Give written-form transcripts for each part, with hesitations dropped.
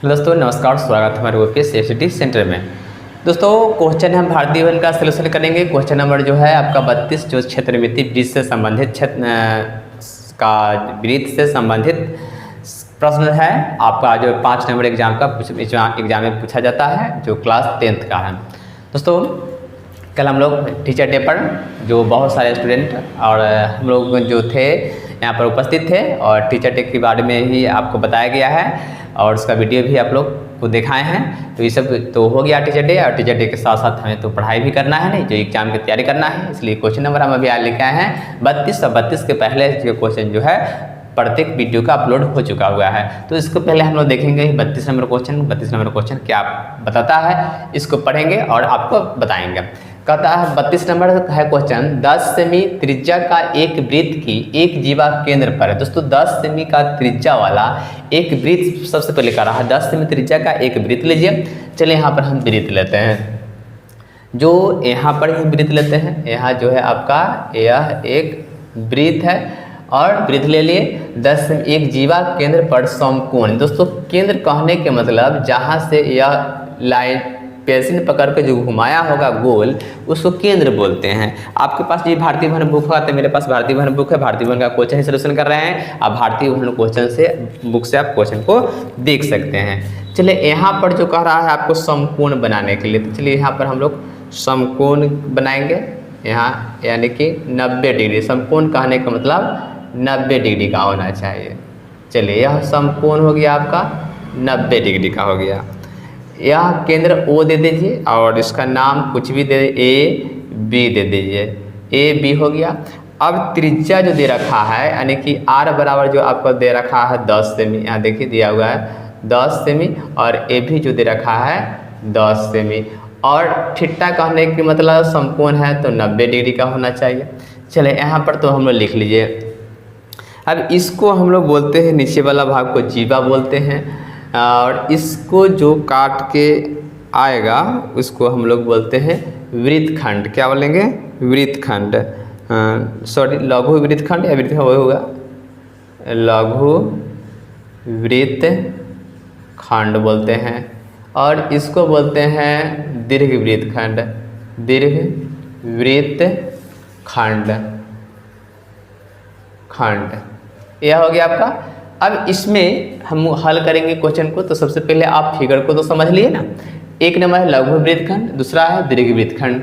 दोस्तों नमस्कार, स्वागत है हमारे ओपीएस एसटी सेंटर में। दोस्तों क्वेश्चन हम भारतीय वन का सलूशन करेंगे। क्वेश्चन नंबर जो है आपका 32 जो क्षेत्र मिति वृत्त से संबंधित वृत्त से संबंधित प्रश्न है। आपका जो 5 नंबर एग्जाम में पूछा जाता है, जो क्लास 10th का है। दोस्तों कल हम लोग टीचर डे पर जो बहुत सारे स्टूडेंट और हम लोग जो थे यहाँ पर उपस्थित थे, और टीचर डे के बारे में ही आपको बताया गया है और उसका वीडियो भी आप लोग को दिखाए हैं। तो ये सब तो हो गया टीचर डे, और टीचर डे के साथ साथ हमें तो पढ़ाई भी करना है, नहीं जो एग्जाम की तैयारी करना है। इसलिए क्वेश्चन नंबर हम अभी लेके आए हैं 32 और 32 के पहले जो क्वेश्चन जो है प्रत्येक वीडियो का अपलोड हो चुका हुआ है। तो इसको पहले हम लोग देखेंगे 32 नंबर क्वेश्चन क्या बताता है, इसको पढ़ेंगे और आपको बताएंगे। कहता है 32 नंबर है क्वेश्चन, 10 सेमी त्रिज्या का एक वृत्त की एक जीवा केंद्र पर है। दोस्तों 10 सेमी का त्रिज्या वाला एक वृत्त सबसे पहले कह रहा है। 10 सेमी त्रिज्या का एक वृत्त लीजिए। चलिए यहाँ पर हम वृत्त लेते हैं, जो यहाँ पर ही वृत्त लेते हैं। यहाँ जो है आपका यह एक वृत्त है और वृत्त ले लिए 10 सेमी एक जीवा केंद्र पर समकोण। दोस्तों केंद्र कहने के मतलब जहाँ से यह लाइन पेंसिल पकड़ के जो घुमाया होगा गोल, उसको केंद्र बोलते हैं। आपके पास ये भारतीय भवन बुक होगा, तो मेरे पास भारतीय भवन बुक है, भारतीय भवन का क्वेश्चन ही सलूशन कर रहे हैं। आप भारतीय भवन क्वेश्चन से बुक से आप क्वेश्चन को देख सकते हैं। चलिए यहाँ पर जो कह रहा है आपको समकोण बनाने के लिए, तो चलिए यहाँ पर हम लोग समकोण बनाएंगे। यहाँ यानी कि 90 डिग्री, समकोण कहने का मतलब 90 डिग्री का होना चाहिए। चलिए यह समकोण हो गया आपका 90 डिग्री का हो गया। यह केंद्र ओ दे दीजिए और इसका नाम कुछ भी दे, ए बी दे दीजिए। ए बी हो गया। अब त्रिज्या जो दे रखा है यानी कि आर बराबर जो आपको दे रखा है 10 सेमी, यहाँ देखिए दिया हुआ है 10 सेमी, और ए भी जो दे रखा है 10 सेमी, और थीटा कहने की मतलब समकोण है तो 90 डिग्री का होना चाहिए। चले यहाँ पर तो हम लोग लिख लीजिए। अब इसको हम लोग बोलते हैं, नीचे वाला भाग को जीवा बोलते हैं, और इसको जो काट के आएगा उसको हम लोग बोलते हैं वृत्तखंड। क्या बोलेंगे? वृत्तखंड। सॉरी, लघु वृत्तखंड या वृत्तखंड वही होगा, लघु वृत्तखंड बोलते हैं। और इसको बोलते हैं दीर्घ वृत्तखंड, दीर्घ वृत्तखंड खंड। यह हो गया आपका। अब इसमें हम हल करेंगे क्वेश्चन को, तो सबसे पहले आप फिगर को तो समझ लिए ना। एक नंबर है लघु वृत्तखंड, दूसरा है दीर्घ वृत्तखंड।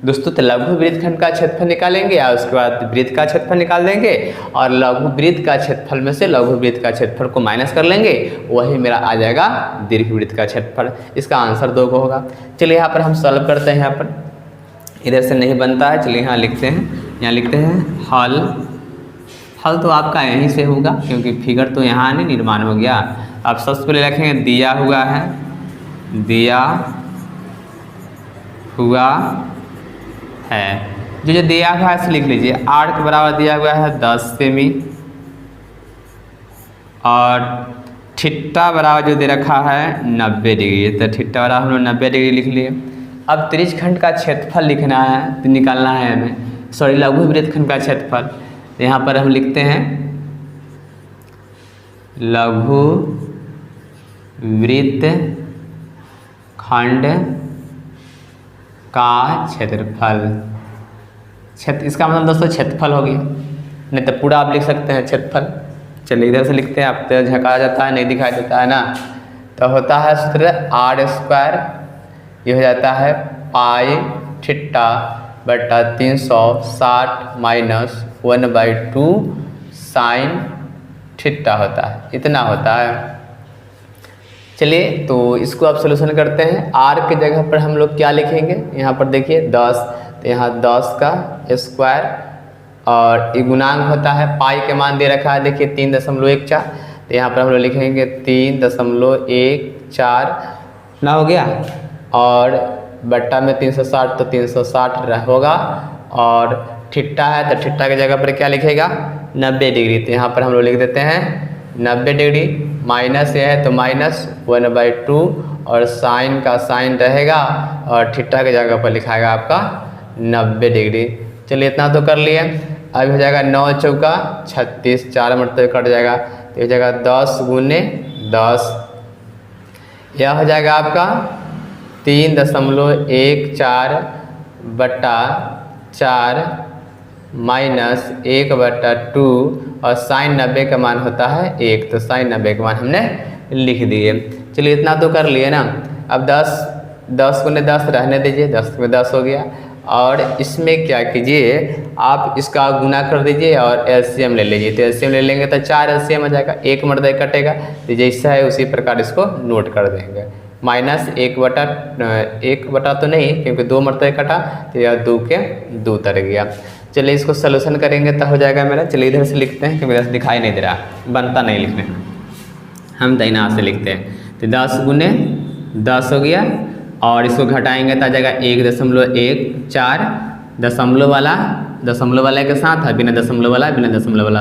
दोस्तों तो लघु वृत्तखंड का क्षेत्रफल निकालेंगे और उसके बाद वृत्त का क्षेत्रफल निकाल देंगे, और लघु वृत्त का क्षेत्रफल में से लघु वृत्त का क्षेत्रफल को माइनस कर लेंगे, वही मेरा आ जाएगा दीर्घ वृत्त का क्षेत्रफल। इसका आंसर 2 को होगा। चलिए यहाँ पर हम सॉल्व करते हैं। यहाँ पर इधर से नहीं बनता है, चलिए यहाँ लिखते हैं, यहाँ लिखते हैं हल। हल तो आपका यहीं से होगा क्योंकि फिगर तो यहाँ नहीं निर्माण हो गया। आप सबसे पहले रखेंगे दिया हुआ है, दिया हुआ है, जो दिया हुआ है इसे लिख लीजिए। आर के बराबर दिया हुआ है 10 सेमी, और थीटा बराबर जो दे रखा है 90 डिग्री, तो थीटा बराबर हम लोग 90 डिग्री लिख लिए। अब त्रिज्यखंड का क्षेत्रफल लिखना है, तो निकालना है हमें, सॉरी लघु वृत्तखंड का क्षेत्रफल। यहाँ पर हम लिखते हैं लघु वृत्तखंड का क्षेत्रफल। इसका मतलब दोस्तों क्षेत्रफल हो गया, नहीं तो पूरा आप लिख सकते हैं क्षेत्रफल। चलिए इधर से लिखते हैं, आप तो झका जाता है, नहीं दिखाई देता है ना। तो होता है सूत्र r², ये हो जाता है पाई थीटा बटा 360 माइनस 1/2 साइन थीटा होता है, इतना होता है। चलिए तो इसको आप सलूशन करते हैं। आर के जगह पर हम लोग क्या लिखेंगे? यहाँ पर देखिए 10, तो यहाँ 10 का स्क्वायर, और ये गुणांक होता है, पाई के मान दे रखा है देखिए 3.14, तो यहाँ पर हम लोग लिखेंगे 3.14 ना हो गया, और बट्टा में 360 तो 360 होगा, और थीटा है तो थीटा की जगह पर क्या लिखेगा 90 डिग्री, तो यहाँ पर हम लोग लिख देते हैं 90 डिग्री। माइनस ये है तो माइनस 1/2, और साइन का साइन रहेगा, और थीटा की जगह पर लिखाएगा आपका 90 डिग्री। चलिए इतना तो कर लिए। अब हो जाएगा 9 चौका 36, 4 मिनट तो कट जाएगा, तो हो जाएगा 10 × 10 यह हो जाएगा आपका 3.14/4 माइनस 1/2 और साइन 90 का मान होता है 1, तो साइन 90 का मान हमने लिख दिए। चलिए इतना तो कर लिए ना। अब 10 गुने 10 रहने दीजिए, 10 में 10 हो गया। और इसमें क्या कीजिए, आप इसका गुना कर दीजिए और एलसीएम ले लीजिए। तो एलसीएम ले लेंगे तो 4 एलसीएम आ जाएगा, 1 मर्दे कटेगा, तो जैसा है उसी प्रकार इसको नोट कर देंगे। माइनस 1/1 तो नहीं, क्योंकि 2 मर्तबे कटा, तो यह 2 के 2 तर गया। चलिए इसको सलूशन करेंगे तो हो जाएगा मेरा। चलिए इधर से लिखते हैं, क्योंकि इधर से दिखाई नहीं दे रहा, बनता नहीं लिखने, हम दाहिना से लिखते हैं। तो 10 गुने 10 हो गया और इसको घटाएंगे तो आ जाएगा 1.14, दशमलव वाला के साथ है, बिना दशमलव वाला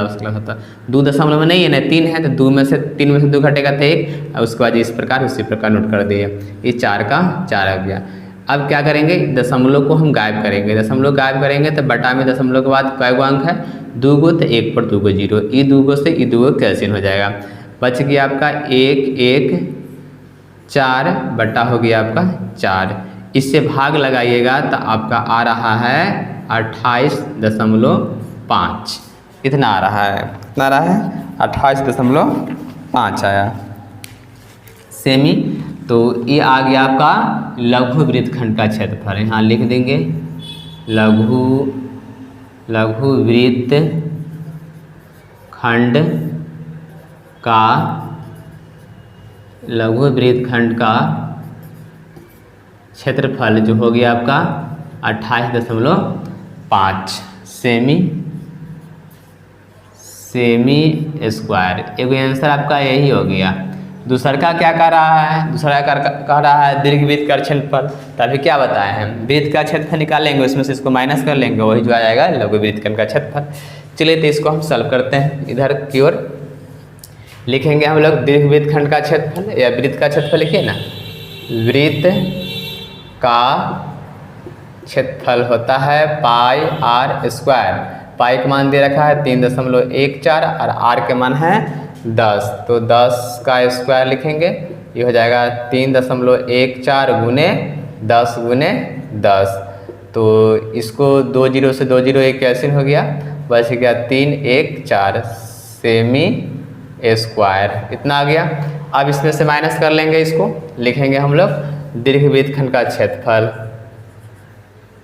उसका होता है। 2 दशमलव नहीं है ना, 3 है, तो 3 में से 2 घटेगा तो 1, और उसके बाद इस प्रकार उसी प्रकार नोट कर दिए। ये 4 का 4 आ गया। अब क्या करेंगे, दशमलव को हम गायब करेंगे। दशमलव गायब करेंगे तो बटा में दशमलव के बाद कै गो अंक है, 2 गो, तो 1 पर 2 गो 0, ये 2 गो से ये 2 गो कैंसिल हो जाएगा। बच गया आपका 1, 1, 4 बटा हो गया आपका 4। इससे भाग लगाइएगा तो आपका आ रहा है 28.5, इतना आ रहा है, कितना आ रहा है, 28.5 आया सेमी। तो ये आ गया आपका लघु वृत्तखंड का क्षेत्रफल। यहाँ लिख देंगे लघु वृत्तखंड का क्षेत्रफल जो हो गया आपका 28.5 सेमी स्क्वायर। एक आंसर आपका यही हो गया। दूसरा का क्या कह रहा है, दूसरा कह रहा है दीर्घवृत्त का क्षेत्रफल। तभी क्या बताए हैं, वृत्त का क्षेत्रफल निकालेंगे, उसमें से इसको माइनस कर लेंगे, वही जो आ जाएगा लघु वृत्तखंड का क्षेत्रफल। चलिए तो इसको हम सॉल्व करते हैं। इधर की ओर लिखेंगे हम लोग दीर्घवृत्तखंड का क्षेत्रफल, या वृत्त का क्षेत्रफल लिखिए ना। वृत्त का क्षेत्रफल होता है पाई आर स्क्वायर। पाई का मान दे रखा है 3.14 और आर के मान है 10, तो 10 का स्क्वायर लिखेंगे। ये हो जाएगा 3.14 गुने 10 गुने 10। तो इसको 2 0 से 2 0 एक कैंसिल हो गया, बच गया 3 1 4 सेमी स्क्वायर, इतना आ गया। अब इसमें से माइनस कर लेंगे, इसको लिखेंगे हम लोग दीर्घवृत्तखंड का क्षेत्रफल।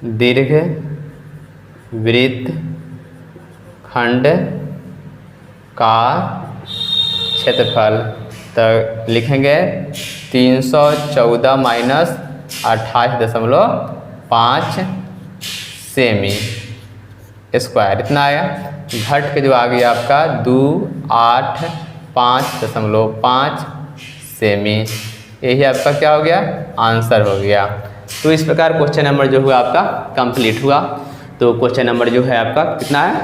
दीर्घवृत्तखंड का क्षेत्रफल तो लिखेंगे 314 माइनस 28.5 सेमी स्क्वायर, इतना आया। घट के जो आ गया आपका 285.5 सेमी, यही आपका क्या हो गया, आंसर हो गया। तो इस प्रकार क्वेश्चन नंबर जो हुआ आपका कंप्लीट हुआ। तो क्वेश्चन नंबर जो है आपका कितना है,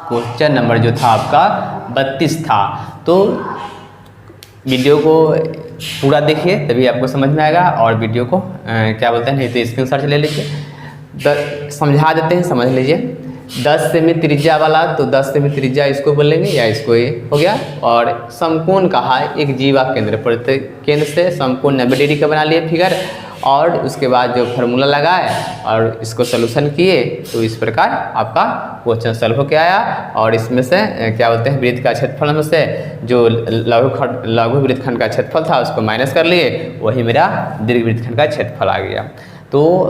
क्वेश्चन नंबर जो था आपका 32 था। तो वीडियो को पूरा देखिए तभी आपको समझ में आएगा, और वीडियो को क्या बोलते हैं, नहीं तो स्क्रीनशॉट ले लीजिए। समझा देते हैं, समझ लीजिए। 10 सेमी त्रिज्या वाला, तो 10 सेमी त्रिज्या इसको बोलेंगे या इसको, ये हो गया। और समकोण कहा, एक जीवा केंद्र केंद्र से समकोण 90 डिग्री का बना लिए फिगर, और उसके बाद जो फार्मूला लगाए और इसको सॉल्यूशन किए, तो इस प्रकार आपका क्वेश्चन सॉल्व होकर आया। और इसमें से क्या बोलते हैं, वृत्त का क्षेत्रफल में से जो लघु वृत्तखंड का क्षेत्रफल था उसको माइनस कर लिए, वही मेरा दीर्घ वृत्तखंड का क्षेत्रफल आ गया। तो